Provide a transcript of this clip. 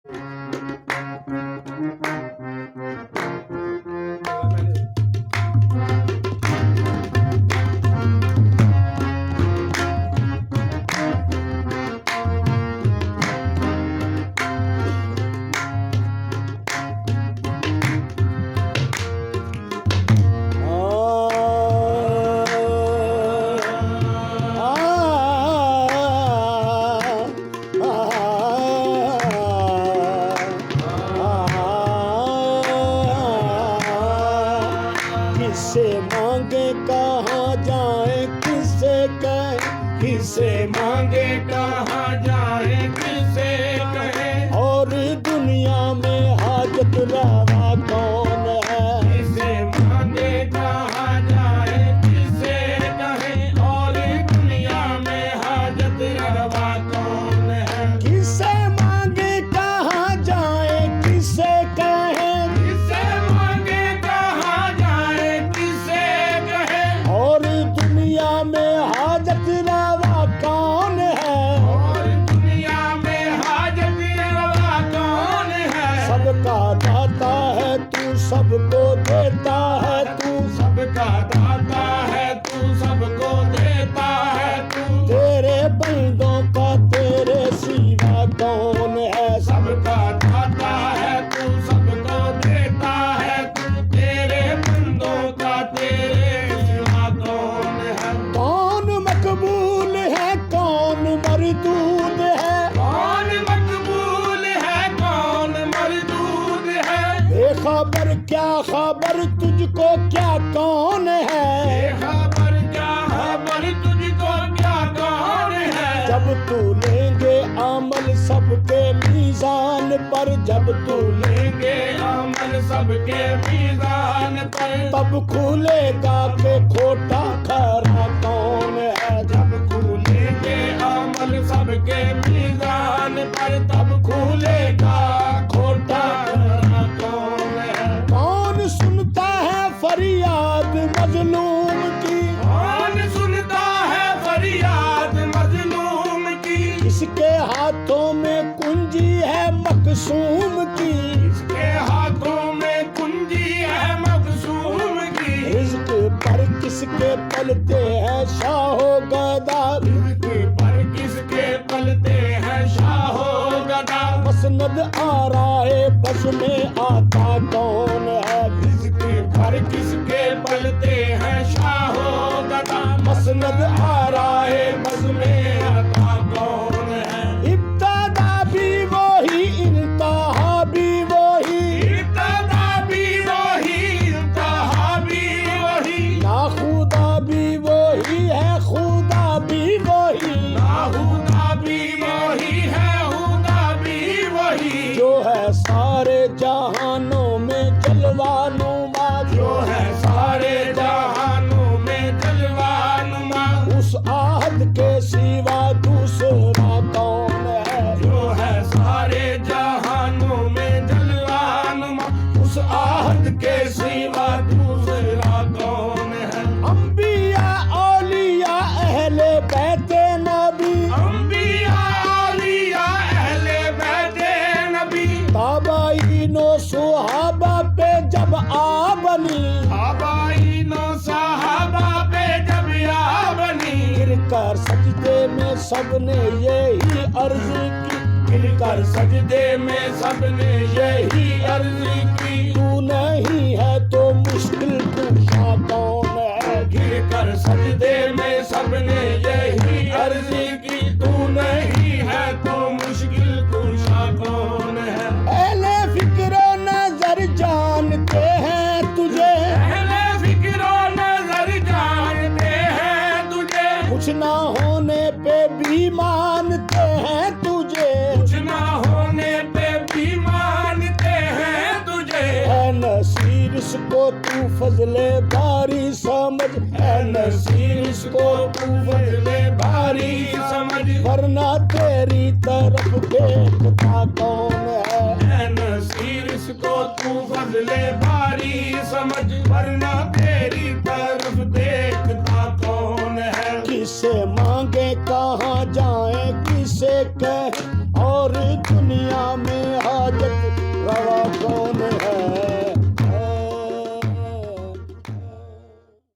किससे मांगे कहाँ जाए किससे कहे, किससे मांगे कहाँ जाए किससे कहे, और दुनिया में हाजत रवा कौन है। किससे मांगे कहाँ जाए किससे कहे, और दुनिया में हाजत रवा कौन है। किससे मांगे कहाँ जाए किससे कहे, किससे मांगे कहाँ जाए किससे कहे, और दुनिया में हाजत रवा कौन है। और दुनिया में हाजत रवा कौन है। सबका दाता है तू सबको देता है तू, सबका दाता है तू सबको देता है तू, तेरे बंदों का तेरे सिवा कौन है। सबका दाता है तू सबको देता है तू, तेरे बंदों का तेरे सिवा कौन है। कौन मकबूल है कौन मरदूद है, कौन मकबूल है कौन मरदूद है। बेखबर क्या खबर तुझको क्या कौन है। खबर क्या खबर तुझको क्या कौन है। जब तू लेंगे अमल सबके मीज़ान पर, जब तू लेंगे अमल सबके मीज़ान पर, तब खुलेगा के खोटा खरा कौन है। जब खुलेंगे अमल सबके मीज़ान पर, तब खुलेगा खोटा खरा कौन है। कौन सुनता है फरियाद मजलूम की, कौन सुनता है फरियाद मजलूम की। किसके हाथों में कुंजी है मकसूम की। इसके हाथों में कुंजी है मकसूम की। रिज़्क़ पर किसके पलते हैं शाहो गदा, रिज़्क़ पर किसके पलते हैं शाहो गदा। मसनद आराए बस में आता कौन है। रिज़्क़ पर किसके पलते हैं शाहो गदा। मसनद आराए बस में आता कौन है। इब्तदा भी वही इंतहा भी वही, इब्तदा भी वही इंतहा भी वही। ना खुदा भी वही है खुदा भी वही। हुदा भी वही है हुदा भी वही। जो है सारे जहानों में जलवानुमा, जो है सारे जहानों में जलवानुमा, उस आहद के सिवा दूसरा कौन है। जो है सारे जहानों में जलवानुमा, उस आहद के सिवा दूसरा कौन है। अंबिया औलिया अहले बैते नबी, अंबिया औलिया अहले बैते नबी, ताबाईनो सुहाबा पे जब आ बनी, आबाईनो साहबा पे जब आ बनी। गिरकर सजदे में सबने यही अर्ज की, गिरकर सजदे में सबने यही अर्ज की। तू नहीं है तो मुश्किल कुशा कौन है। गिरकर सजदे में सबने यही अर्ज की। तू नहीं है तो मुश्किल कुशा कौन है। अहले फिक्र नजर जानते हैं तुझे, पहले फिक्रो नजर जानते हैं तुझे, कुछ ना होने पे भी मानते हैं तुझे। कुछ ना होने पे भी मानते हैं तुझे। है नसीर इसको तू फजले बारी समझ, है नसीर इसको तू फजले भारी समझ, वरना तेरी तरफ देखता कौन है। है नसीर इसको तू फजले भारी समझ, वरना तेरी तरफ देखता कौन है। किसे मांगे कहाँ जाए किसे कहे, और दुनिया में हाजत रवा कौन